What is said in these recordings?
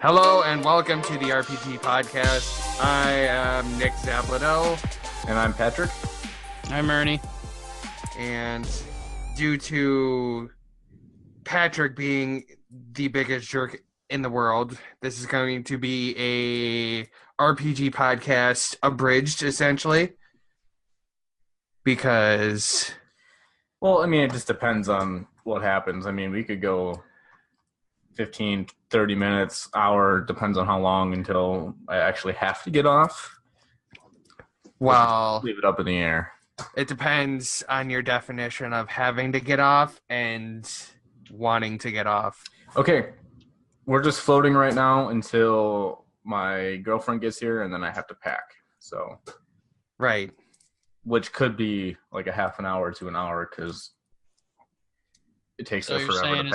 Hello and welcome to the RPG podcast. I am Nick Zablado, And I'm Patrick. I'm Ernie. and due to Patrick being the biggest jerk in the world, this is going to be a RPG podcast abridged, essentially, because Well, I mean, it just depends on what happens. I mean, we could go 15, 30 minutes, hour, depends on how long until I actually have to get off. well, Leave it up in the air. it depends on your definition of having to get off and wanting to get off. Okay, we're just floating right now until my girlfriend gets here, and then I have to pack. So, Right. which could be like a half an hour to an hour because it takes So her you're forever saying to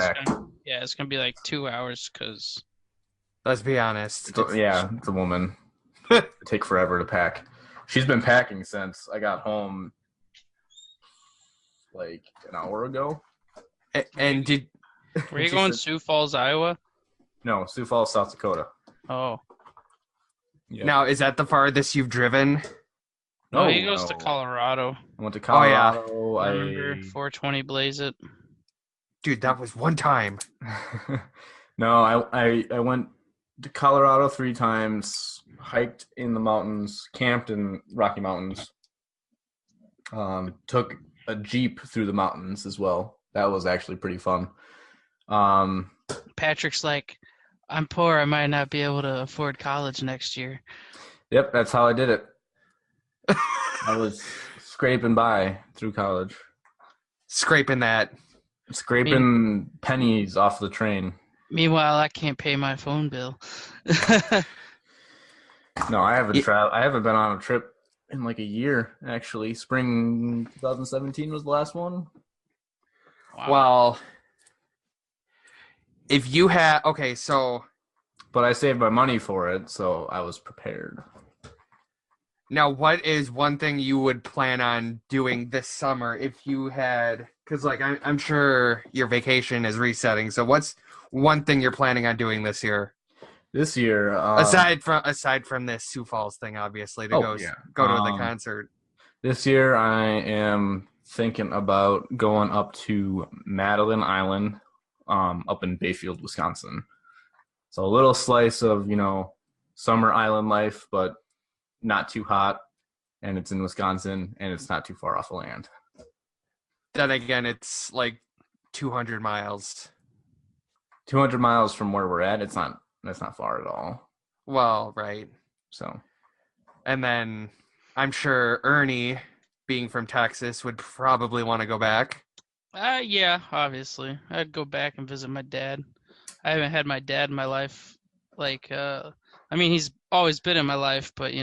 it's pack. gonna be like 2 hours because Let's be honest. It's a woman. It take forever to pack. She's been packing since I got home like an hour ago. And did were you She going said- Sioux Falls, Iowa? No, Sioux Falls, South Dakota. Oh, Yep. now is that the farthest you've driven? no, he goes to no. Colorado. I went to Oh, yeah. Colorado. I remember 420 Blaze It. Dude, that was one time. No, I went to Colorado 3 times, hiked in the mountains, camped in Rocky Mountains. Took a Jeep through the mountains as well. That was actually pretty fun. Patrick's like, I'm poor. I might not be able to afford college next year. Yep, that's how I did it. I was scraping by through college. Scraping that. Scraping pennies off the train. Meanwhile, I can't pay my phone bill. No, I haven't Ye- I haven't been on a trip in like a year, actually. Spring 2017 was the last one. Wow. Well, if you had so But I saved my money for it, so I was prepared. now what is one thing you would plan on doing this summer if you had? Because like I'm sure your vacation is resetting. So what's one thing you're planning on doing this year? This year, aside from this Sioux Falls thing, obviously, to Oh, go yeah. to the concert. this year I am thinking about going up to Madeline Island, up in Bayfield, Wisconsin. So a little slice of, summer island life, but not too hot, and it's in Wisconsin, and it's not too far off the land. Then again, it's like 200 miles. 200 miles from where we're at, that's not far at all. Well, right. So, And then I'm sure Ernie, being from Texas, would probably want to go back. Yeah, obviously. I'd go back and visit my dad. I haven't had my dad in my life. I mean, he's always been in my life, but,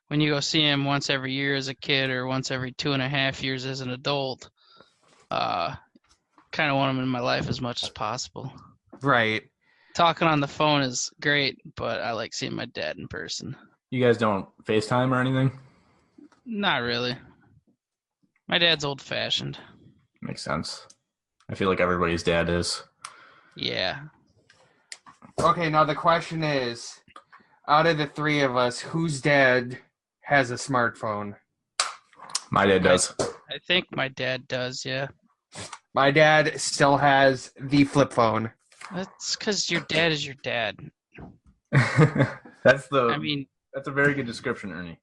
when you go see him once every year as a kid or once every 2.5 years as an adult, kind of want him in my life as much as possible. Right. Talking on the phone is great, but I like seeing my dad in person. you guys don't FaceTime or anything? Not really. My dad's old-fashioned. Makes sense. I feel like everybody's dad is. Yeah. Okay, now the question is, out of the three of us, whose dad has a smartphone? My dad does. I think my dad does, yeah. My dad still has the flip phone. That's because your dad is your dad. That's I mean, a very good description, Ernie.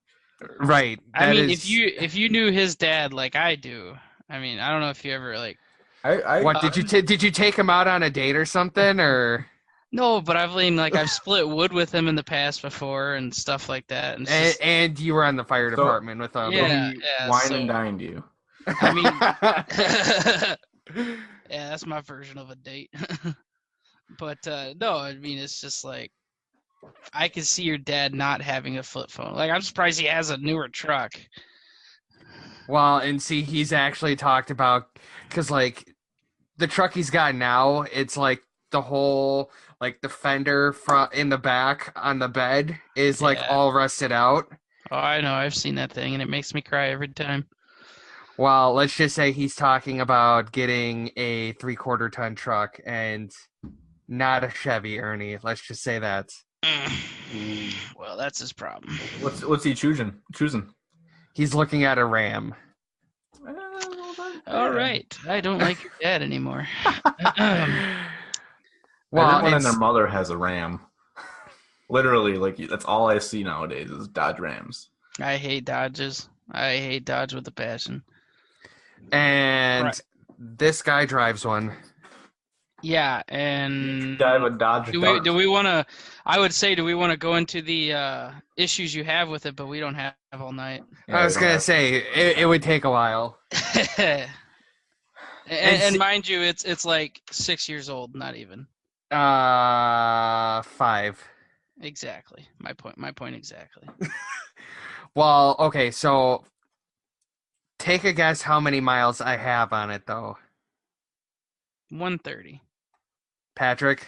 Right. if you knew his dad like I do, I mean, I don't know if you ever What did you take him out on a date or something, or? No, but I've split wood with him in the past before and stuff like that. And, it's just- And you were on the fire department with him. Yeah, He yeah, wine so- and dined you. I mean, yeah, that's my version of a date. But no, I mean, it's just like I can see your dad not having a flip phone. Like, I'm surprised he has a newer truck. Well, and see, he's actually talked about, because like the truck he's got now, it's like the whole, like the fender front in the back on the bed is like Yeah. all rusted out. Oh, I know. I've seen that thing, and it makes me cry every time. Well, let's just say he's talking about getting a 3/4 ton truck, and Not a Chevy, Ernie. Let's just say that. Well, that's his problem. What's he choosing? He's looking at a Ram. All right, I don't like your dad anymore. Well, Everyone and it's, their mother has a Ram. Literally, like that's all I see nowadays is Dodge Rams. I hate Dodges. I hate Dodge with a passion. and Right. this guy drives one. Yeah, and Drive a Dodge. do we want to? I would say, do we want to go into the issues you have with it? But we don't have all night. I was gonna say it would take a while. and mind you, it's like 6 years old, not even. 5. Exactly. My point exactly. Well, okay, so take a guess how many miles I have on it, though. 130. Patrick?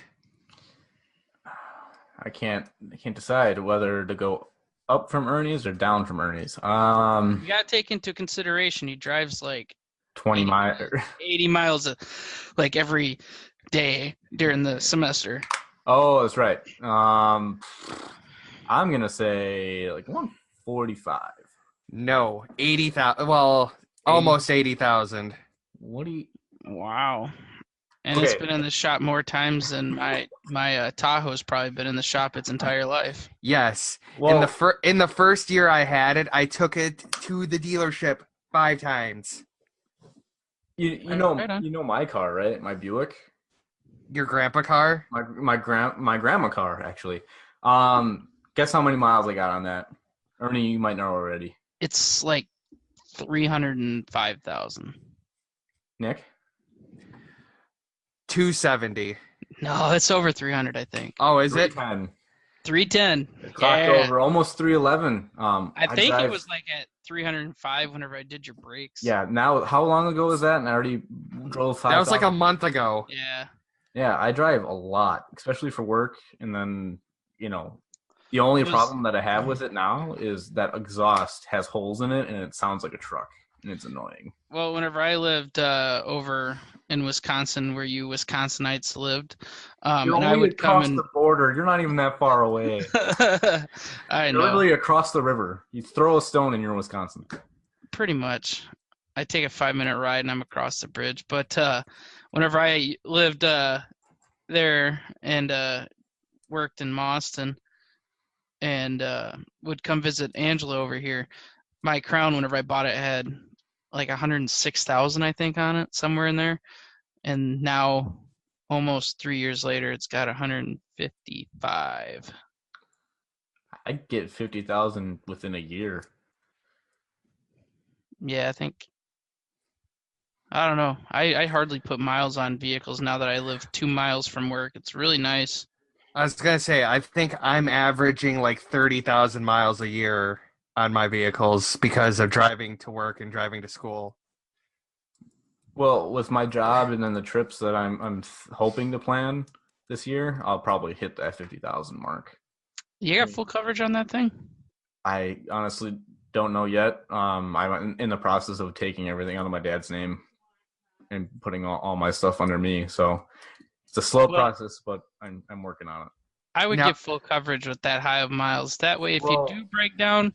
I can't decide whether to go up from Ernie's or down from Ernie's. You gotta take into consideration he drives like 20 miles. 80 miles like every day during the semester. Oh, that's right. I'm gonna say like 145. No, 80,000. Well, almost 80,000. What do you? Wow. And it's Okay. been in the shop more times than my Tahoe's probably been in the shop its entire life. Yes. Well, In the first year I had it, I took it to the dealership 5 times. you Right on. you know my car, right? My Buick. Your grandpa car? My grandma car actually. Guess how many miles I got on that? Ernie, you might know already. It's like 305,000. Nick. 270. No, it's over 300, I think. Oh, is it? 310. 310. Clocked Yeah. over almost 311. I think it drive- was like at 305 whenever I did your brakes. Yeah. Now, how long ago was that? And I already drove 5,000. That was like a month ago. Yeah. Yeah, I drive a lot, especially for work. And then, the only It was- problem that I have with it now is that exhaust has holes in it and it sounds like a truck. And it's annoying. Well, whenever I lived over in Wisconsin, where you Wisconsinites lived, You're and I only would come across and the border. You're not even that far away. I You're know, literally across the river. You throw a stone and you're in Wisconsin. pretty much. I take a 5-minute ride and I'm across the bridge. But whenever I lived there and worked in Mauston and would come visit Angela over here, my Crown, whenever I bought it, had like 106,000, I think, on it, somewhere in there. And now, almost 3 years later, it's got 155. I'd get 50,000 within a year. Yeah, I think. I don't know. I hardly put miles on vehicles now that I live 2 miles from work. It's really nice. I was going to say, I think I'm averaging like 30,000 miles a year on my vehicles because of driving to work and driving to school. Well, with my job and then the trips that I'm hoping to plan this year, I'll probably hit that 50,000 mark. You got full coverage on that thing? I honestly don't know yet. I'm in the process of taking everything out of my dad's name and putting all my stuff under me. So it's a slow process, but I'm working on it. I would Now- get full coverage with that high of miles. That way, if Well- you do break down,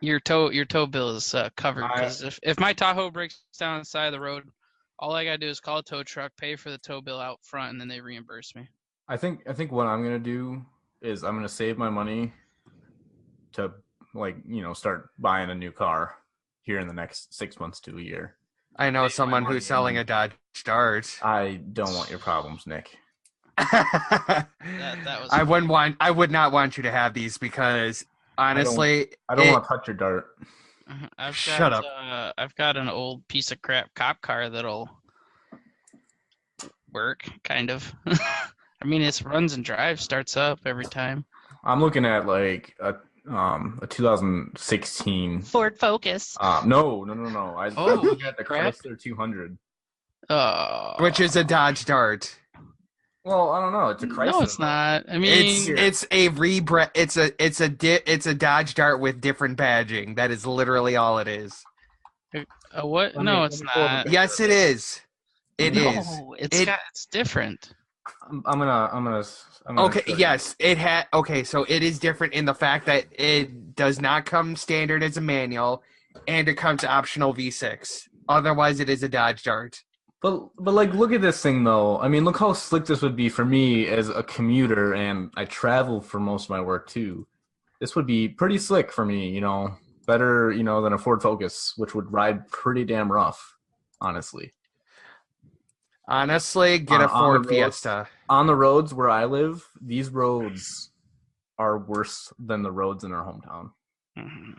your tow bill is covered. Because if my Tahoe breaks down on the side of the road, all I gotta do is call a tow truck, pay for the tow bill out front, and then they reimburse me. I think what I'm gonna do is I'm gonna save my money to start buying a new car here in the next 6 months to a year. I know Hey, someone my who's selling a Dodge Dart. I don't want your problems, Nick. That was. I would not want you to have these because honestly, I don't want to touch your dart. Shut up. I've got an old piece of crap cop car that'll work, kind of. I mean, it runs and drives, starts up every time. I'm looking at like a 2016. Ford Focus. No. I'm Oh, looking at the crap. Chrysler 200. which is a Dodge Dart. Well, I don't know. It's a Chrysler. No, it's not. I mean, It's a rebrand. It's a Dodge Dart with different badging. That is literally all it is. what? Let No, me it's pull up a not. picture. Yes, it is. It is. No, it's different. I'm gonna Okay, show you. yes, it had. Okay, so it is different in the fact that it does not come standard as a manual, and it comes optional V6. Otherwise, it is a Dodge Dart. But like, look at this thing though. I mean, look how slick this would be for me as a commuter, and I travel for most of my work too. This would be pretty slick for me, better, than a Ford Focus, which would ride pretty damn rough, honestly. Honestly, get a On the Ford roads, Fiesta. on the roads where I live, these roads are worse than the roads in our hometown. Mhm.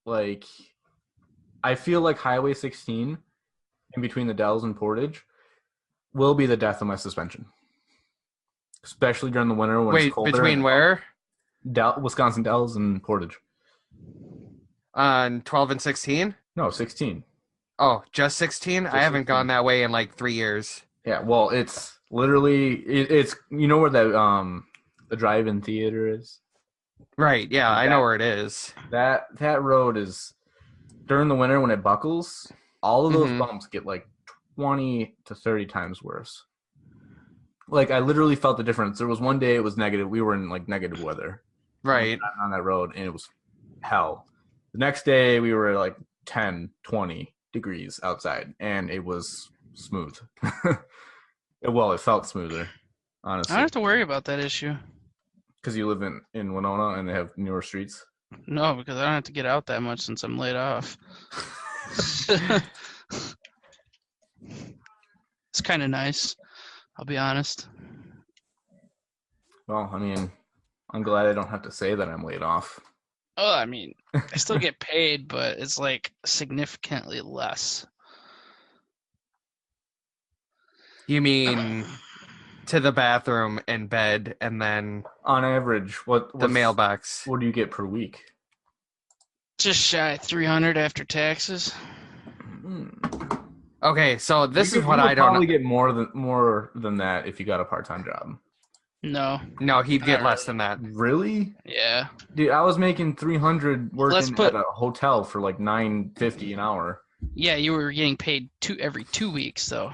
Like, I feel like Highway 16 in between the Dells and Portage will be the death of my suspension, especially during the winter when it's Wait, colder. between where? Wisconsin Dells and Portage. On 12 and 16? No, 16. Oh, just 16? I haven't 16. gone that way in like 3 years. Yeah, well, it's literally it's where that the drive-in theater is. Right, yeah, I know where it is. That road is during the winter when it buckles, all of those Mhm. bumps get like 20 to 30 times worse. Like I literally felt the difference. There was one day it was negative. We were in like negative weather. Right. On that road and it was hell. The next day we were like 10, 20 degrees outside and it was smooth. Well, it felt smoother, I honestly. don't have to worry about that issue. Because you live in Winona and they have newer streets. No, because I don't have to get out that much since I'm laid off. It's kind of nice, I'll be honest. Well, I mean, I'm glad I don't have to say that I'm laid off. Oh, I mean, I still get paid, but it's like significantly less. You mean to the bathroom and bed and then On average, the mailbox? What do you get per week? Just shy of 300 after taxes. Okay, so this You is could- what you would I don't probably know. get more than that if you got a part-time job. No. No, he'd get Not less than that. Really? Yeah. Dude, I was making 300 Let's working put- at a hotel for like $9.50 an hour. Yeah, you were getting paid every 2 weeks, though.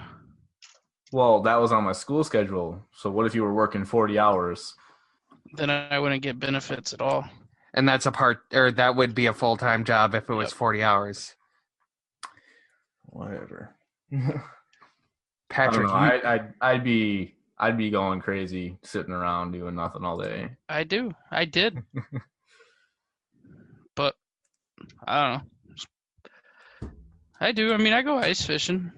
Well, that was on my school schedule. So what if you were working 40 hours? Then I wouldn't get benefits at all. And that's that would be a full-time job if it was Yep. 40 hours. Whatever. I Patrick, don't know. I'd be going crazy sitting around doing nothing all day. I do. I did. But I don't know. I do. I mean, I go ice fishing.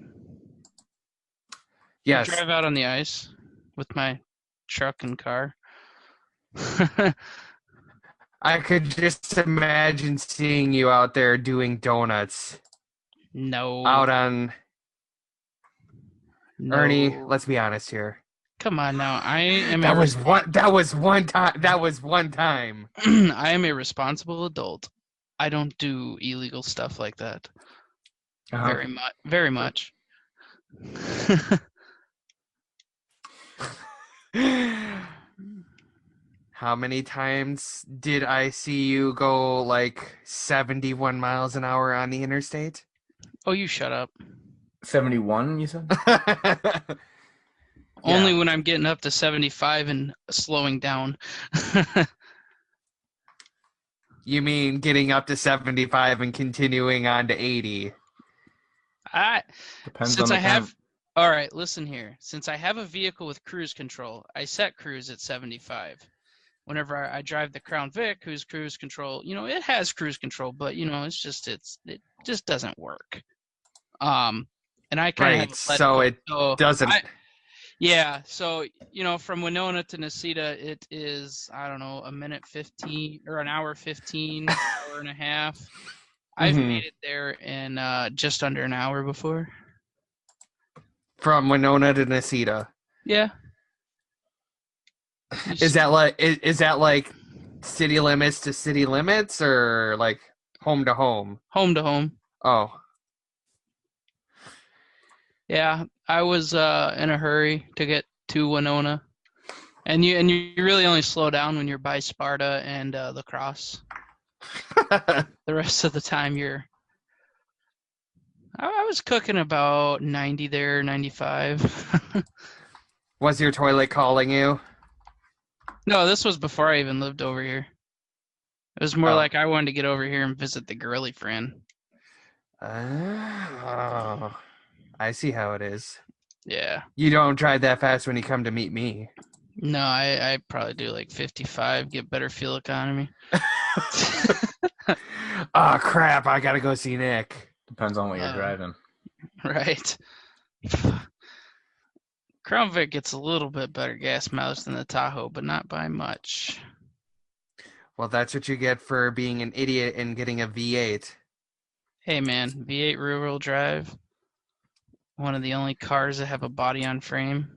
yes. I drive out on the ice with my truck and car. I could just imagine seeing you out there doing donuts No. out on no. Ernie. Let's be honest here. Come on now. I am That a was one. That was one time. That was one time. I am a responsible adult. I don't do illegal stuff like that. Uh-huh. Very much. How many times did I see you go like 71 miles an hour on the interstate? Oh, you shut up. 71, you said? Only when I'm getting up to 75 and slowing down. You mean getting up to 75 and continuing on to 80? Depends Since on I the have, all right, listen here. Since I have a vehicle with cruise control, I set cruise at 75. Whenever I drive the Crown Vic, whose cruise control, it has cruise control, but it just doesn't work. And I kind Right, of so it doesn't. Yeah, so from Winona to Necedah, it is I don't know, a minute 15 or an hour 15, hour and a half. I've Mhm. made it there in just under an hour before. From Winona to Necedah. Yeah. Is that like city limits to city limits or like home to home? Home to home? Oh, Yeah, I was in a hurry to get to Winona, and you really only slow down when you're by Sparta and La Crosse. The rest of the time I was cooking about 90 there, 95. Was your toilet calling you? No, this was before I even lived over here. It was more Oh. like I wanted to get over here and visit the girly friend. Oh, I see how it is. Yeah. You don't drive that fast when you come to meet me. No, I probably do like 55, get better fuel economy. Oh, crap. I got to go see Nick. Depends on what you're Uh, driving. Right. Crown Vic gets a little bit better gas mileage than the Tahoe, but not by much. Well, that's what you get for being an idiot and getting a V8. Hey man, V8 rear-wheel drive. One of the only cars that have a body on frame.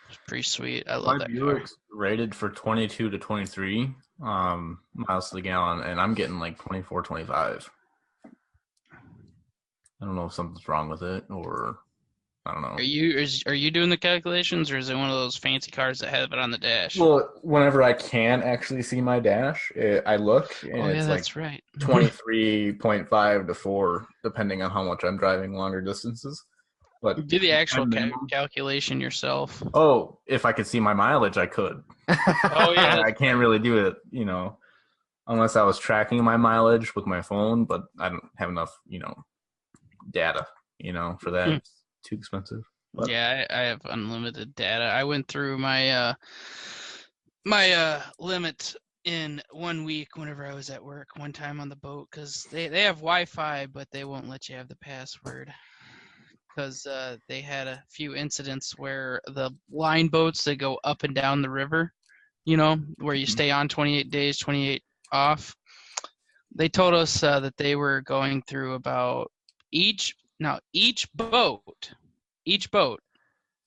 It's pretty sweet. I love My that car. Buick's rated for 22 to 23 miles to the gallon, and I'm getting like 24, 25. I don't know if something's wrong with it, or I don't know. Are you doing the calculations, or is it one of those fancy cars that have it on the dash? Well, whenever I can actually see my dash, I look, and oh yeah, it's like that's right. 23.5 to 4, depending on how much I'm driving longer distances. But Do the actual minimum- calculation yourself. Oh, if I could see my mileage, I could. Oh yeah, I can't really do it, unless I was tracking my mileage with my phone, but I don't have enough, data, for that. It's too expensive. But yeah. I have unlimited data. I went through my my limit in 1 week whenever I was at work one time on the boat, because they have Wi-Fi, but they won't let you have the password. Because they had a few incidents where the line boats that go up and down the river, where you stay on 28 days, 28 off. They told us that they were going through about each boat,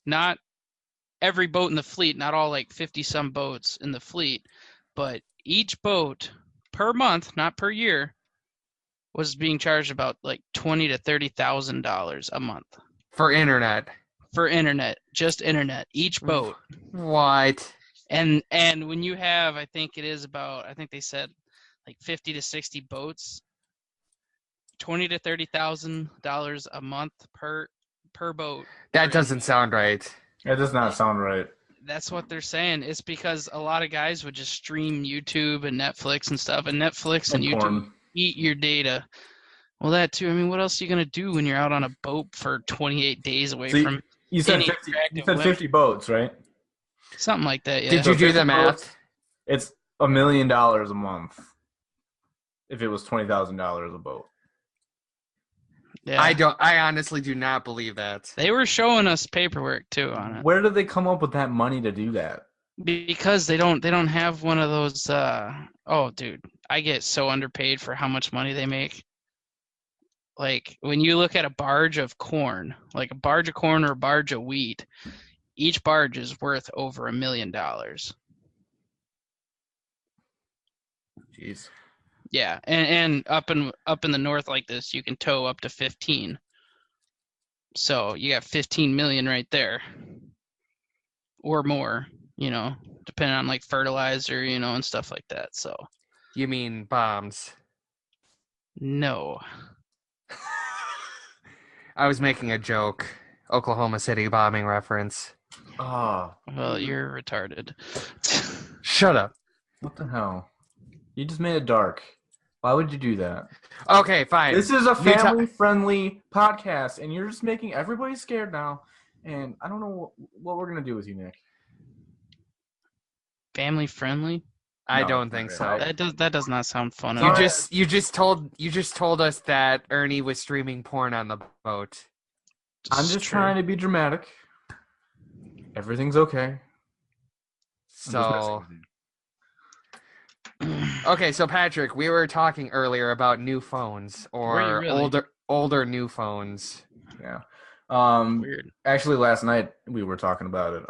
not every boat in the fleet, not all like 50 some boats in the fleet, but each boat per month, not per year, was being charged about like $20,000 to $30,000 a month For internet. for internet, just internet, each boat. What? And when you have, I think they said like 50 to 60 boats, $20,000 to $30,000 a month per boat. That doesn't sound right. it does not sound right. That's what they're saying. It's because a lot of guys would just stream YouTube and Netflix and stuff, and Netflix and YouTube Porn. eat your data. Well, that too. I mean, what else are you gonna do when you're out on a boat for 28 days away See, from You said any 50. You attractive said women? 50 boats, right? Something like that? Yeah. Did you do 50 the math? boats? It's $1 million a month. If it was $20,000 a boat. Yeah. I honestly do not believe that. They were showing us paperwork too on it. Where did they come up with that money to do that? Because they don't have one of those oh dude, I get so underpaid for how much money they make. Like when you look at a barge of corn, like a barge of corn or a barge of wheat, each barge is worth over $1 million. Jeez. Yeah, and up in the north like this, you can tow up to 15. So you got 15 million right there, or more. Depending on like fertilizer, and stuff like that. So You mean bombs? no. I was making a joke. Oklahoma City bombing reference. Oh, Well, you're retarded. Shut up. what the hell? You just made it dark. Why would you do that? Okay, fine. This is a You ta- family-friendly podcast, and you're just making everybody scared now. And I don't know what we're gonna do with you, Nick. Family friendly? I No, don't it's think not so. really. That does not sound fun at You all. just told us that Ernie was streaming porn on the boat. I'm just trying to be dramatic. Everything's okay. I'm just messing So with you. okay, so Patrick, we were talking earlier about new phones Were you or really? older new phones. Yeah. Weird. Actually, last night we were talking about it.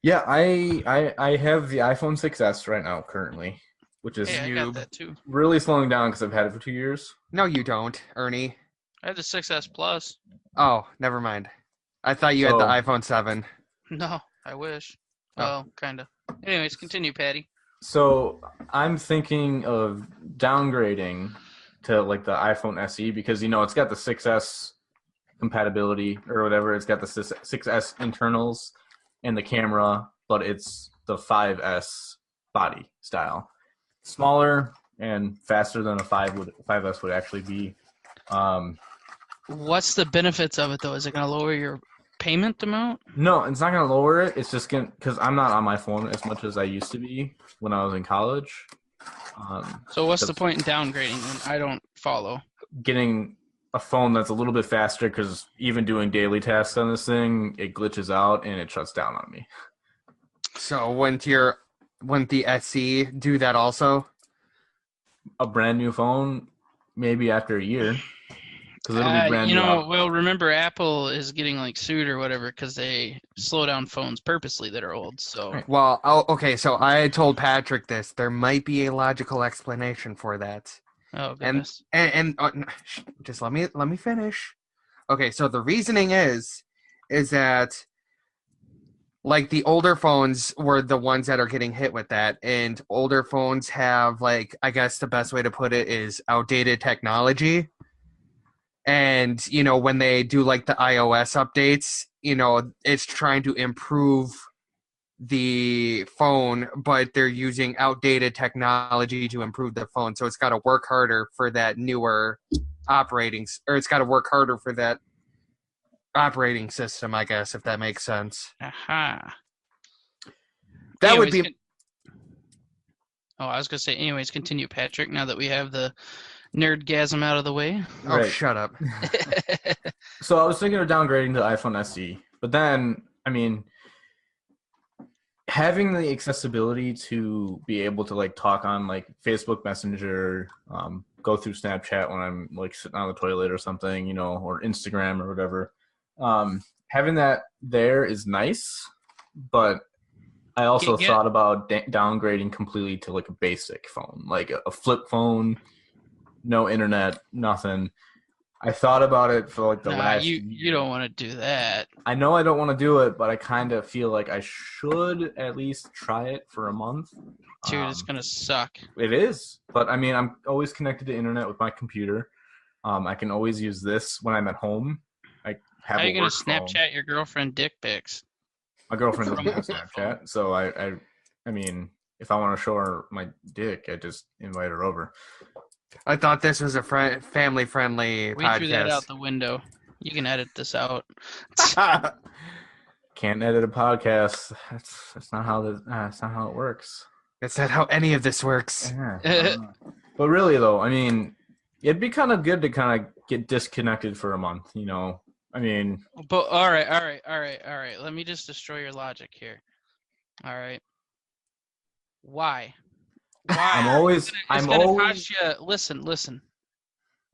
Yeah, I have the iPhone 6s right now currently, which is Hey, I got noob. that too. really slowing down because I've had it for 2 years. No, you don't, Ernie. I had the 6S Plus. Oh, never mind. I thought you had the So- iPhone 7. No, I wish. Oh. Well, kind of. Anyways, continue, Patty. So I'm thinking of downgrading to like the iPhone SE because it's got the 6S compatibility or whatever. It's got the 6S internals and the camera, but it's the 5S body style. Smaller and faster than a 5S would actually be. What's the benefits of it though? Is it going to lower your payment amount? No, it's not going to lower it. It's just going to, because I'm not on my phone as much as I used to be when I was in college. So what's the point in downgrading? Then I don't follow. Getting a phone that's a little bit faster, because even doing daily tasks on this thing, it glitches out and it shuts down on me. So wouldn't the SE do that also? A brand new phone, maybe after a year, because it'll be brand new. Well, remember Apple is getting like sued or whatever because they slow down phones purposely that are old. So Well, okay, so I told Patrick this. There might be a logical explanation for that. oh goodness. And just let me finish. Okay, so the reasoning is that like the older phones were the ones that are getting hit with that, and older phones have, like, I guess the best way to put it is outdated technology. And, when they do like the iOS updates, it's trying to improve the phone, but they're using outdated technology to improve the phone. So it's got to work harder for that newer it's got to work harder for that operating system, I guess, if that makes sense. Aha. That Anyways, would be. I was gonna say. Anyways, continue, Patrick. Now that we have the nerdgasm out of the way. Oh, Right. shut up. So I was thinking of downgrading to iPhone SE, but then, I mean, having the accessibility to be able to like talk on like Facebook Messenger, go through Snapchat when I'm like sitting on the toilet or something, or Instagram or whatever. Having that there is nice, but I also thought about downgrading completely to like a basic phone, like a flip phone, no internet, nothing. I thought about it for like the last year. You don't want to do that. I know I don't want to do it, but I kind of feel like I should at least try it for a month. Dude, it's gonna suck. It is, but I mean, I'm always connected to internet with my computer. I can always use this when I'm at home. How are you gonna Snapchat your girlfriend dick pics? My girlfriend doesn't have Snapchat, so I mean, if I want to show her my dick, I just invite her over. I thought this was a family-friendly We podcast. threw that out the window. You can edit this out. Can't edit a podcast. That's not how that's not how it works. That's not how any of this works. Yeah. But really, though, I mean, it'd be kind of good to kind of get disconnected for a month. I mean. But all right. Let me just destroy your logic here. All right. Why? I'm always. Cost you, listen.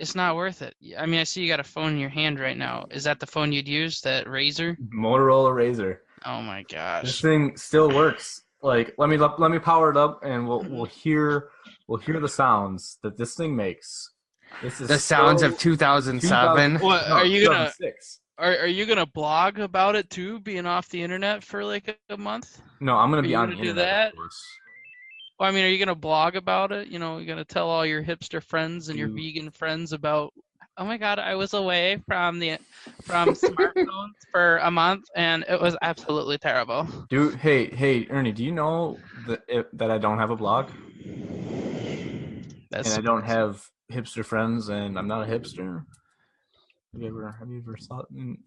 It's not worth it. I mean, I see you got a phone in your hand right now. Is that the phone you'd use? That Razr? Motorola Razr. Oh my gosh. This thing still works. Like, let me power it up, and we'll hear the sounds that this thing makes. This is the sounds of 2007. What No, are you gonna? 2006. Are you gonna blog about it too? Being off the internet for like a month? No, I'm gonna Are be you on gonna the do internet. that? Of course. Well, I mean, are you gonna blog about it? You're gonna tell all your hipster friends and your vegan friends about, oh my God, I was away from smartphones for a month and it was absolutely terrible. Dude, hey, Ernie, do you know that I don't have a blog? And I don't have hipster friends, and I'm not a hipster. Have you ever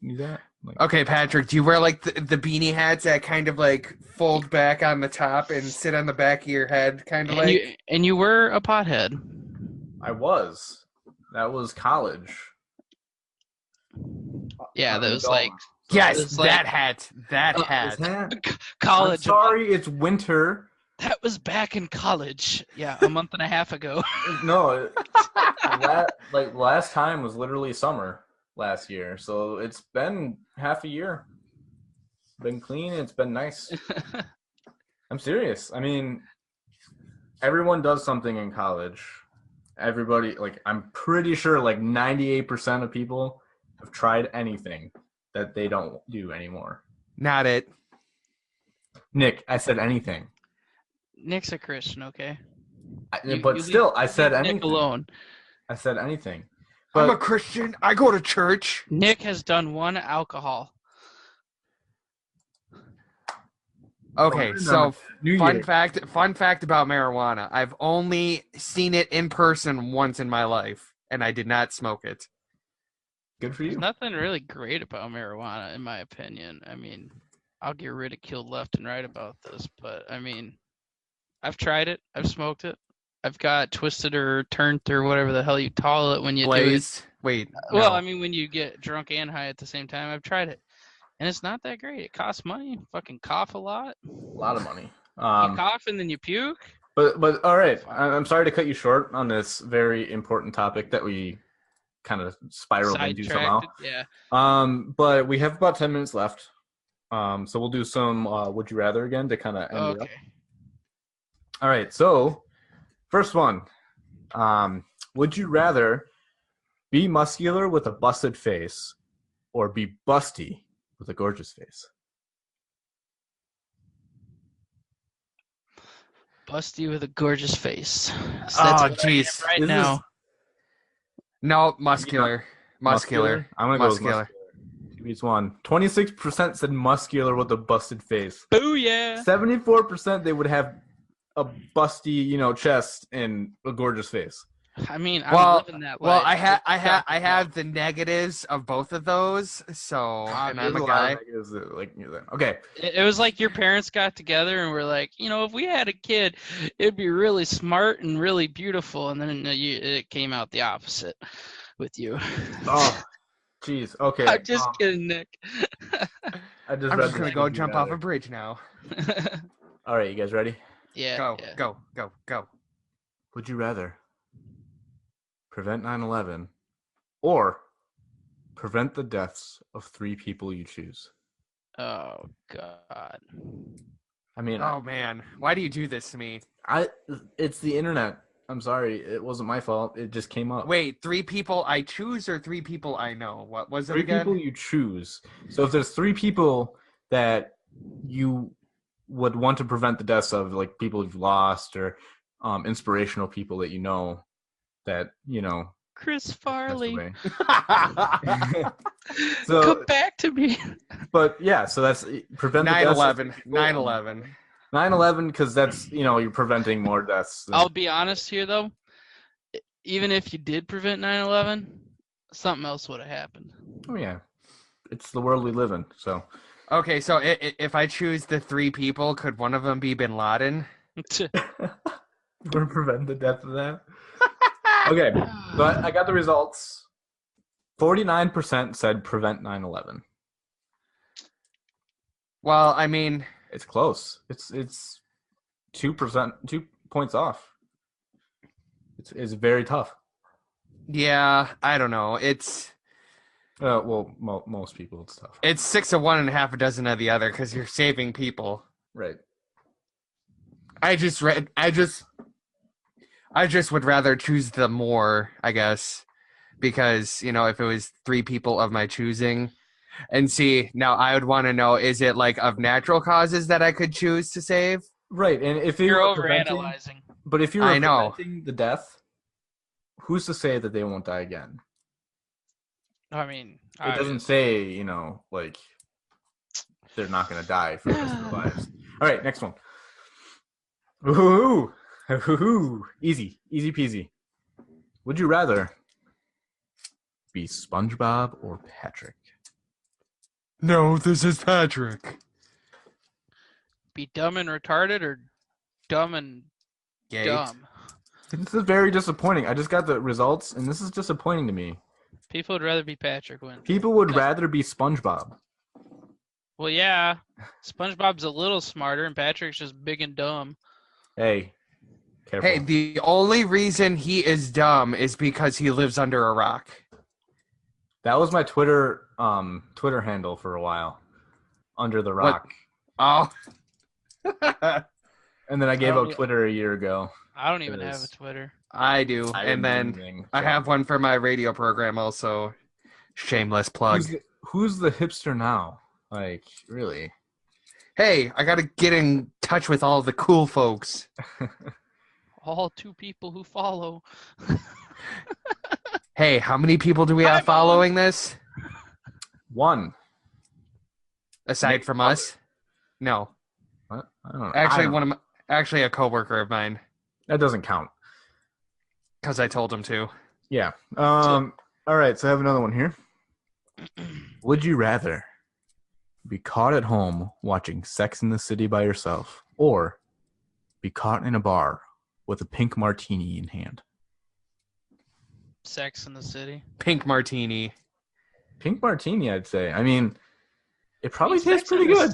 knew that? Like, Okay, Patrick, do you wear like the beanie hats that kind of like fold back on the top and sit on the back of your head, kind of like? You were a pothead. I was. That was college. Yeah, that was Adult. like Yes, It's like- that hat. That Is hat. that? college. I'm sorry, it's winter. That was back in college. Yeah, a month and a half ago. No, last time was literally summer last year, so it's been half a year. Been clean. It's been nice. I'm serious. I mean, everyone does something in college. Everybody, like, I'm pretty sure like 98% of people have tried anything that they don't do anymore. Not it. Nick, I said anything. Nick's a Christian, okay? But still, I said Leave anything. Nick alone. I said anything. I'm a But Christian. I go to church. Nick has done one alcohol. Okay, so New fun Year. fact about marijuana. I've only seen it in person once in my life, and I did not smoke it. Good for There's you. nothing really great about marijuana, in my opinion. I mean, I'll get ridiculed left and right about this, but I mean, I've tried it. I've smoked it. I've got twisted or turned or whatever the hell you call it when you do it. Blazed. Wait. Well, no. I mean, when you get drunk and high at the same time, I've tried it, and it's not that great. It costs money. Fucking cough a lot. A lot of money. You cough and then you puke. But all right. I'm sorry to cut you short on this very important topic that we kind of spiraled into somehow. Yeah. But we have about 10 minutes left. So we'll do some would you rather again to kind of end it up. Okay. All right. So first one. Would you rather be muscular with a busted face or be busty with a gorgeous face? Busty with a gorgeous face. So that's Oh, what I am jeez. right This now. is- No, muscular. Muscular. I'm gonna go with Muscular. muscular. 2-1. 26% said muscular with a busted face. Booyah! 74% they would have a busty, chest and a gorgeous face. I mean, I'm Well, living that well, life. I have the negatives of both of those. So, and I'm There's a lot of guy. negatives okay. It was like your parents got together and were like, if we had a kid, it'd be really smart and really beautiful, and then it came out the opposite with you. Oh, jeez. Okay. I'm just kidding, Nick. I just I'm read just gonna the go would you jump off rather. a bridge now. All right, you guys ready? Yeah. Go, yeah. go, go, go. Would you rather prevent 9/11 or prevent the deaths of 3 people you choose? Oh God. I mean, Oh man, why do you do this to me? it's the internet. I'm sorry, it wasn't my fault. It just came up. Wait, 3 people I choose or 3 people I know? What was it 3 again? people you choose. So if there's 3 people that you would want to prevent the deaths of, like people you've lost or inspirational people that that Chris passed Farley, away. So, come back to me. but yeah, so that's prevent the deaths of 9/11. 3 people. 9/11. 9/11 because that's you're preventing more deaths. I'll be honest here though. Even if you did prevent 9/11, something else would have happened. Oh yeah, it's the world we live in. So Okay, so if I choose the 3 people, could one of them be Bin Laden? we're preventing the death of that. Okay, but I got the results. 49% said prevent 9/11. Well, I mean, It's close. It's 2%, 2 points off. It's very tough. yeah, I don't know. It's Most people it's tough. 6 of one and half a dozen of the other because you're saving people. Right. I just would rather choose the more, I guess, because if it was 3 people of my choosing, and see, now I would want to know: is it like of natural causes that I could choose to save? Right, and if You're were preventing- overanalyzing. but if you were I know. preventing the death, who's to say that they won't die again? I mean, It doesn't say, like they're not going to die for the rest of their lives. All right, next one. Ooh, easy peasy. Would you rather be SpongeBob or Patrick? No, this is Patrick. be dumb and retarded or dumb and Gate. dumb. This is very disappointing. I just got the results, and this is disappointing to me. People would rather be Patrick when. People would Okay. rather be SpongeBob. Well, yeah, SpongeBob's a little smarter and Patrick's just big and dumb. Hey, careful. Hey, the only reason he is dumb is because he lives under a rock. That was my Twitter handle for a while. Under the rock. Oh. And then I gave Oh, up yeah. Twitter a year ago. I don't even It have is- a Twitter. I do. I And then didn't I so- have one for my radio program also. Shameless plug. Who's the hipster now? Like, really? Hey, I gotta get in touch with all the cool folks. All 2 people who follow. Hey, how many people do we have Hi, Mom. following this? One. Aside Nick from Fuller. us? No. What? I don't know. Actually, actually a coworker of mine, That doesn't count. because I told him to. Yeah. All right. So I have another one here. Would you rather be caught at home watching Sex in the City by yourself, or be caught in a bar with a pink martini in hand? Sex in the City. Pink martini. Pink martini, I'd say. I mean, it probably Sex tastes pretty in the- good.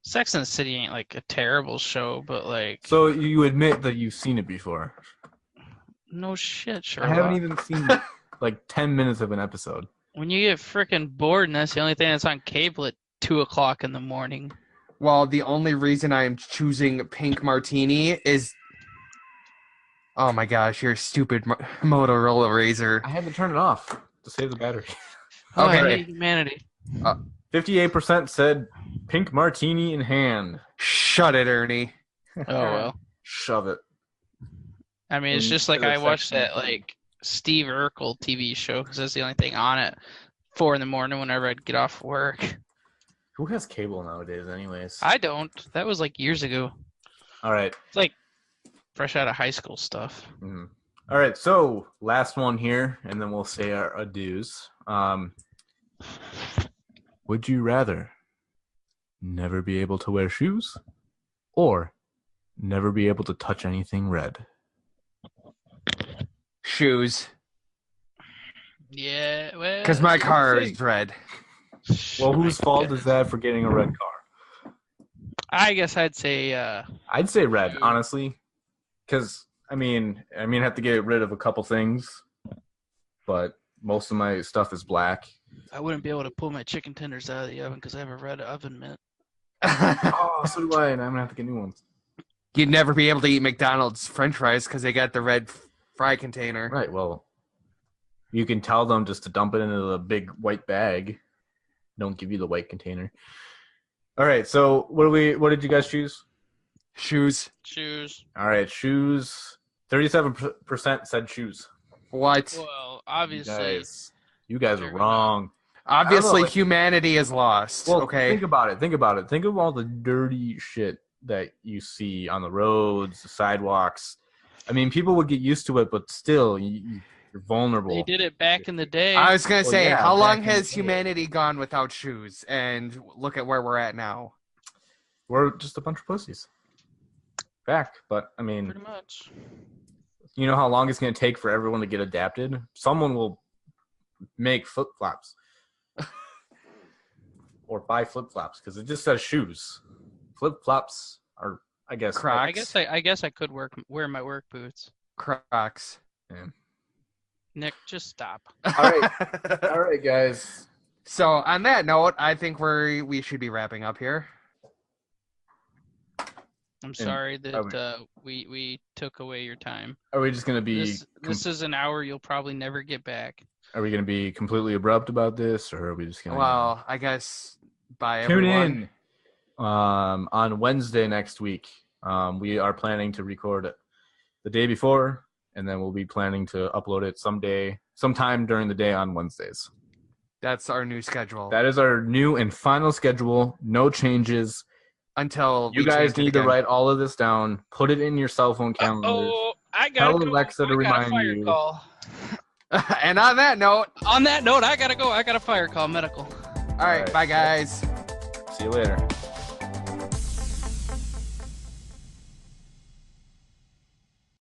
Sex in the City ain't like a terrible show, but like So you admit that you've seen it before? no shit, Sherlock. I haven't even seen like 10 minutes of an episode. When you get freaking bored and that's the only thing that's on cable at 2:00 in the morning. Well, the only reason I am choosing pink martini is... Oh my gosh, you're a stupid Motorola Razr. I had to turn it off to save the battery. Oh, I Okay. hate humanity. 58% said pink martini in hand. Shut it, Ernie. Oh well. Shove it. I mean, it's And just like instead I of watched sex- that like Steve Urkel TV show because that's the only thing on at 4 in the morning whenever I'd get off work. Who has cable nowadays, anyways? I don't. That was like years ago. All right. It's like fresh out of high school stuff. Mhm. All right. So last one here, and then we'll say our adieus. Would you rather never be able to wear shoes, or never be able to touch anything red? Shoes. Yeah, well. Because my car say- is red. Well, my whose fault goodness. is that for getting a red car? I guess I'd say I'd say red, Shoes. honestly, because I mean, I have to get rid of a couple things, but most of my stuff is black. I wouldn't be able to pull my chicken tenders out of the oven because I have a red oven mitt. Oh, so do I, and I'm gonna have to get new ones. You'd never be able to eat McDonald's French fries because they got the red fry container. Right. Well, you can tell them just to dump it into the big white bag. Don't give you the white container. All right. So what did you guys choose? Shoes. Shoes. All right, shoes. 37% said shoes. What? Well, obviously. You guys are wrong. Obviously, like- humanity is lost. Well, okay. think about it. Think of all the dirty shit that you see on the roads, the sidewalks. I mean, people would get used to it, but still, you're vulnerable. They did it back in the day. I was gonna Well, say, yeah, how back long in the has day. humanity gone without shoes? And look at where we're at now. We're just a bunch of pussies. Back, but I mean, Pretty much. you know how long it's going to take for everyone to get adapted? Someone will make flip-flops. Or buy flip-flops, because it just says shoes. Flip-flops are, I guess... Crocs. I guess I could wear my work boots. Crocs. Nick, just stop. All right, guys. So on that note, I think we should be wrapping up here. I'm sorry are that we took away your time. Are we just going to be... This is an hour you'll probably never get back. Are we going to be completely abrupt about this, or are we just going to... Well, I guess bye Tune everyone. in on Wednesday next week. We are planning to record it the day before, and then we'll be planning to upload it sometime during the day on Wednesdays. That's our new schedule. That is our new and final schedule. No changes. Until You we guys change it need to again. write all of this down. Put it in your cell phone calendars. Oh, I Tell gotta go. Alexa to I got a remind fire you. call. And on that note, On that note, I gotta go. I got a fire call. Medical. all right, right. bye guys. See you later.